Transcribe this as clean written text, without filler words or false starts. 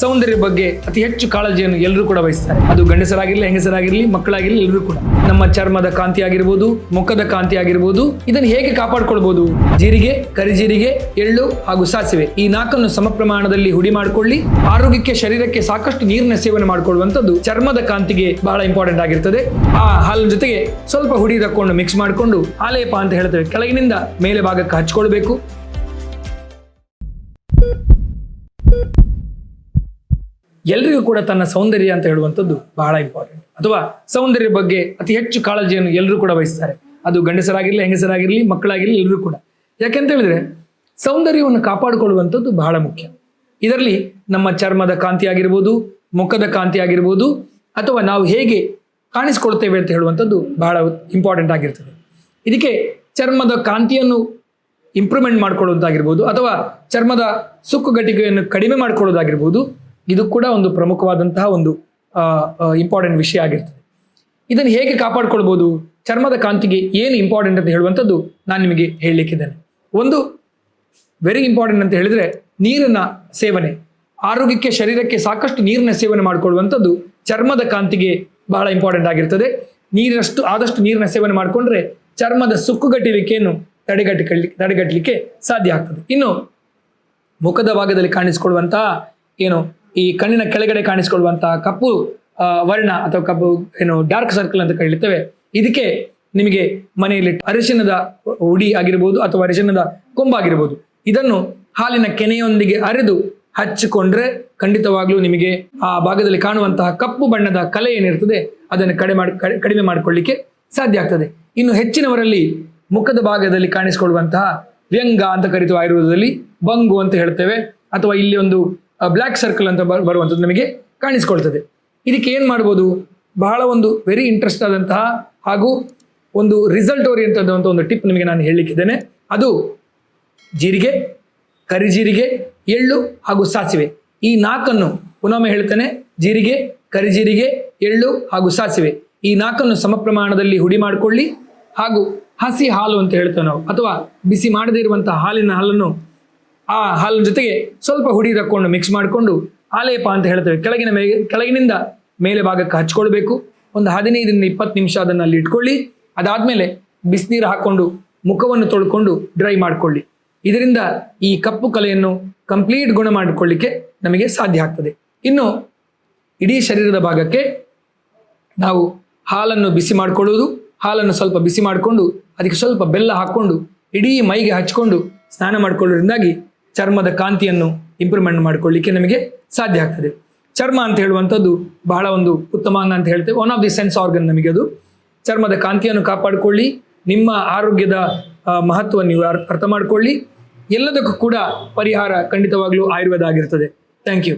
ಸೌಂದರ್ಯ ಬಗ್ಗೆ ಅತಿ ಹೆಚ್ಚು ಕಾಳಜಿಯನ್ನು ಎಲ್ಲರೂ ಕೂಡ ವಹಿಸ್ತಾರೆ. ಅದು ಗಂಡಸರಾಗಿರ್ಲಿ, ಹೆಂಗಸರಾಗಿರ್ಲಿ, ಮಕ್ಕಳಾಗಿರ್ಲಿ, ಎಲ್ಲರೂ ಕೂಡ. ನಮ್ಮ ಚರ್ಮದ ಕಾಂತಿ ಆಗಿರ್ಬೋದು, ಮುಖದ ಕಾಂತಿ ಆಗಿರ್ಬೋದು, ಇದನ್ನು ಹೇಗೆ ಕಾಪಾಡಿಕೊಳ್ಬಹುದು? ಜೀರಿಗೆ, ಕರಿಜೀರಿಗೆ, ಎಳ್ಳು ಹಾಗೂ ಸಾಸಿವೆ ಈ ನಾಲ್ಕನ್ನು ಸಮ ಪ್ರಮಾಣದಲ್ಲಿ ಹುಡಿ ಮಾಡಿಕೊಳ್ಳಿ. ಆರೋಗ್ಯಕ್ಕೆ, ಶರೀರಕ್ಕೆ ಸಾಕಷ್ಟು ನೀರಿನ ಸೇವನೆ ಮಾಡಿಕೊಳ್ಳುವಂಥದ್ದು ಚರ್ಮದ ಕಾಂತಿಗೆ ಬಹಳ ಇಂಪಾರ್ಟೆಂಟ್ ಆಗಿರ್ತದೆ. ಆ ಹಾಲಿನ ಜೊತೆಗೆ ಸ್ವಲ್ಪ ಹುಡಿ ತಕೊಂಡು ಮಿಕ್ಸ್ ಮಾಡಿಕೊಂಡು ಆಲೇಪ ಅಂತ ಹೇಳ್ತೇವೆ, ಕೆಳಗಿನಿಂದ ಮೇಲೆ ಭಾಗಕ್ಕೆ ಹಚ್ಕೊಳ್ಬೇಕು. ಎಲ್ರಿಗೂ ಕೂಡ ತನ್ನ ಸೌಂದರ್ಯ ಅಂತ ಹೇಳುವಂಥದ್ದು ಬಹಳ ಇಂಪಾರ್ಟೆಂಟ್, ಅಥವಾ ಸೌಂದರ್ಯ ಬಗ್ಗೆ ಅತಿ ಹೆಚ್ಚು ಕಾಳಜಿಯನ್ನು ಎಲ್ಲರೂ ಕೂಡ ವಹಿಸ್ತಾರೆ. ಅದು ಗಂಡಸರಾಗಿರ್ಲಿ, ಹೆಂಗಸರಾಗಿರ್ಲಿ, ಮಕ್ಕಳಾಗಿರ್ಲಿ, ಎಲ್ಲರೂ ಕೂಡ. ಯಾಕೆಂತ ಹೇಳಿದ್ರೆ ಸೌಂದರ್ಯವನ್ನು ಕಾಪಾಡಿಕೊಳ್ಳುವಂಥದ್ದು ಬಹಳ ಮುಖ್ಯ. ಇದರಲ್ಲಿ ನಮ್ಮ ಚರ್ಮದ ಕಾಂತಿ ಆಗಿರ್ಬೋದು, ಮುಖದ ಕಾಂತಿ ಆಗಿರ್ಬೋದು, ಅಥವಾ ನಾವು ಹೇಗೆ ಕಾಣಿಸ್ಕೊಳ್ತೇವೆ ಅಂತ ಹೇಳುವಂಥದ್ದು ಬಹಳ ಇಂಪಾರ್ಟೆಂಟ್ ಆಗಿರ್ತದೆ. ಇದಕ್ಕೆ ಚರ್ಮದ ಕಾಂತಿಯನ್ನು ಇಂಪ್ರೂವ್ಮೆಂಟ್ ಮಾಡ್ಕೊಳ್ಳೋದಾಗಿರ್ಬೋದು, ಅಥವಾ ಚರ್ಮದ ಸುಕ್ಕುಗಟ್ಟಿಗೆಯನ್ನು ಕಡಿಮೆ ಮಾಡ್ಕೊಳ್ಳೋದಾಗಿರ್ಬೋದು, ಇದು ಕೂಡ ಒಂದು ಪ್ರಮುಖವಾದಂತಹ ಒಂದು ಇಂಪಾರ್ಟೆಂಟ್ ವಿಷಯ ಆಗಿರ್ತದೆ. ಇದನ್ನು ಹೇಗೆ ಕಾಪಾಡ್ಕೊಳ್ಬೋದು? ಚರ್ಮದ ಕಾಂತಿಗೆ ಏನು ಇಂಪಾರ್ಟೆಂಟ್ ಅಂತ ಹೇಳುವಂಥದ್ದು ನಾನು ನಿಮಗೆ ಹೇಳಲಿಕ್ಕಿದ್ದೇನೆ. ಒಂದು ವೆರಿ ಇಂಪಾರ್ಟೆಂಟ್ ಅಂತ ಹೇಳಿದರೆ ನೀರಿನ ಸೇವನೆ. ಆರೋಗ್ಯಕ್ಕೆ, ಶರೀರಕ್ಕೆ ಸಾಕಷ್ಟು ನೀರಿನ ಸೇವನೆ ಮಾಡಿಕೊಳ್ಳುವಂಥದ್ದು ಚರ್ಮದ ಕಾಂತಿಗೆ ಬಹಳ ಇಂಪಾರ್ಟೆಂಟ್ ಆಗಿರ್ತದೆ. ಆದಷ್ಟು ನೀರಿನ ಸೇವನೆ ಮಾಡಿಕೊಂಡ್ರೆ ಚರ್ಮದ ಸುಕ್ಕುಗಟ್ಟುವಿಕೆಯನ್ನು ತಡೆಗಟ್ಟಲಿಕ್ಕೆ ಸಾಧ್ಯ ಆಗ್ತದೆ. ಇನ್ನು ಮುಖದ ಭಾಗದಲ್ಲಿ ಕಾಣಿಸಿಕೊಳ್ಳುವಂತಹ ಈ ಕಣ್ಣಿನ ಕೆಳಗಡೆ ಕಾಣಿಸಿಕೊಳ್ಳುವಂತಹ ಕಪ್ಪು ವರ್ಣ ಅಥವಾ ಕಪ್ಪು ಡಾರ್ಕ್ ಸರ್ಕಲ್ ಅಂತ ಕರೀತೇವೆ, ಇದಕ್ಕೆ ನಿಮಗೆ ಮನೆಯಲ್ಲಿ ಅರಿಶಿಣದ ಹುಡಿ ಆಗಿರ್ಬೋದು ಅಥವಾ ಅರಿಶಿಣದ ಕೊಂಬಾಗಿರ್ಬೋದು, ಇದನ್ನು ಹಾಲಿನ ಕೆನೆಯೊಂದಿಗೆ ಅರೆದು ಹಚ್ಚಿಕೊಂಡ್ರೆ ಖಂಡಿತವಾಗ್ಲೂ ನಿಮಗೆ ಆ ಭಾಗದಲ್ಲಿ ಕಾಣುವಂತಹ ಕಪ್ಪು ಬಣ್ಣದ ಕಲೆ ಏನಿರ್ತದೆ ಅದನ್ನು ಕಡಿಮೆ ಮಾಡಿಕೊಳ್ಳಿಕ್ಕೆ ಸಾಧ್ಯ ಆಗ್ತದೆ. ಇನ್ನು ಹೆಚ್ಚಿನವರಲ್ಲಿ ಮುಖದ ಭಾಗದಲ್ಲಿ ಕಾಣಿಸಿಕೊಳ್ಳುವಂತಹ ವ್ಯಂಗ ಅಂತ ಕರಿತೀವಿ, ಆಯುರ್ವೇದದಲ್ಲಿ ಬಂಗು ಅಂತ ಹೇಳ್ತೇವೆ, ಅಥವಾ ಇಲ್ಲಿ ಒಂದು ಬ್ಲ್ಯಾಕ್ ಸರ್ಕಲ್ ಅಂತ ಬರುವಂಥದ್ದು ನಮಗೆ ಕಾಣಿಸ್ಕೊಳ್ತದೆ. ಇದಕ್ಕೆ ಏನು ಮಾಡ್ಬೋದು? ಬಹಳ ಒಂದು ವೆರಿ ಇಂಟ್ರೆಸ್ಟ್ ಆದಂತಹ ಹಾಗೂ ಒಂದು ರಿಸಲ್ಟ್ ಓರಿಯೆಂಟ್ ಆದಂಥ ಒಂದು ಟಿಪ್ ನಿಮಗೆ ನಾನು ಹೇಳಲಿಕ್ಕಿದ್ದೇನೆ. ಅದು ಜೀರಿಗೆ, ಕರಿಜೀರಿಗೆ, ಎಳ್ಳು ಹಾಗೂ ಸಾಸಿವೆ ಈ ನಾಲ್ಕನ್ನು ಪುನೊಮ್ಮೆ ಹೇಳ್ತೇನೆ. ಜೀರಿಗೆ, ಕರಿಜೀರಿಗೆ, ಎಳ್ಳು ಹಾಗೂ ಸಾಸಿವೆ ಈ ನಾಲ್ಕನ್ನು ಸಮ ಪ್ರಮಾಣದಲ್ಲಿ ಹುಡಿ ಮಾಡಿಕೊಳ್ಳಿ. ಹಾಗೂ ಹಸಿ ಹಾಲು ಅಂತ ಹೇಳ್ತೇವೆ ನಾವು, ಅಥವಾ ಬಿಸಿ ಮಾಡದೇ ಇರುವಂತಹ ಹಾಲನ್ನು ಆ ಹಾಲಿನ ಜೊತೆಗೆ ಸ್ವಲ್ಪ ಹುಡಿ ತಕ್ಕೊಂಡು ಮಿಕ್ಸ್ ಮಾಡಿಕೊಂಡು ಆಲೇಪ ಅಂತ ಹೇಳ್ತೇವೆ, ಕೆಳಗಿನಿಂದ ಮೇಲೆ ಭಾಗಕ್ಕೆ ಹಚ್ಕೊಳ್ಬೇಕು. ಒಂದು 15ರಿಂದ 20 ನಿಮಿಷ ಅದನ್ನು ಅಲ್ಲಿ ಇಟ್ಕೊಳ್ಳಿ. ಅದಾದಮೇಲೆ ಬಿಸಿನೀರು ಹಾಕ್ಕೊಂಡು ಮುಖವನ್ನು ತೊಳ್ಕೊಂಡು ಡ್ರೈ ಮಾಡಿಕೊಳ್ಳಿ. ಇದರಿಂದ ಈ ಕಪ್ಪು ಕಲೆಯನ್ನು ಕಂಪ್ಲೀಟ್ ಗುಣ ಮಾಡಿಕೊಳ್ಳಿಕ್ಕೆ ನಮಗೆ ಸಾಧ್ಯ ಆಗ್ತದೆ. ಇನ್ನು ಇಡೀ ಶರೀರದ ಭಾಗಕ್ಕೆ ನಾವು ಹಾಲನ್ನು ಬಿಸಿ ಮಾಡಿಕೊಳ್ಳುವುದು, ಹಾಲನ್ನು ಸ್ವಲ್ಪ ಬಿಸಿ ಮಾಡಿಕೊಂಡು ಅದಕ್ಕೆ ಸ್ವಲ್ಪ ಬೆಲ್ಲ ಹಾಕ್ಕೊಂಡು ಇಡೀ ಮೈಗೆ ಹಚ್ಕೊಂಡು ಸ್ನಾನ ಮಾಡಿಕೊಳ್ಳೋದ್ರಿಂದಾಗಿ ಚರ್ಮದ ಕಾಂತಿಯನ್ನು ಇಂಪ್ರೂವ್ಮೆಂಟ್ ಮಾಡಿಕೊಳ್ಳಿಕ್ಕೆ ನಮಗೆ ಸಾಧ್ಯ ಆಗ್ತದೆ. ಚರ್ಮ ಅಂತ ಹೇಳುವಂಥದ್ದು ಬಹಳ ಒಂದು ಉತ್ತಮ ಅಂಗ ಅಂತ ಹೇಳ್ತೇವೆ, one of the sense organ ನಮಗೆ ಅದು. ಚರ್ಮದ ಕಾಂತಿಯನ್ನು ಕಾಪಾಡಿಕೊಳ್ಳಿ, ನಿಮ್ಮ ಆರೋಗ್ಯದ ಮಹತ್ವವನ್ನು ನೀವು ಅರ್ಥ ಮಾಡಿಕೊಳ್ಳಿ. ಎಲ್ಲದಕ್ಕೂ ಕೂಡ ಪರಿಹಾರ ಖಂಡಿತವಾಗ್ಲೂ ಆಯುರ್ವೇದ ಆಗಿರ್ತದೆ. Thank you.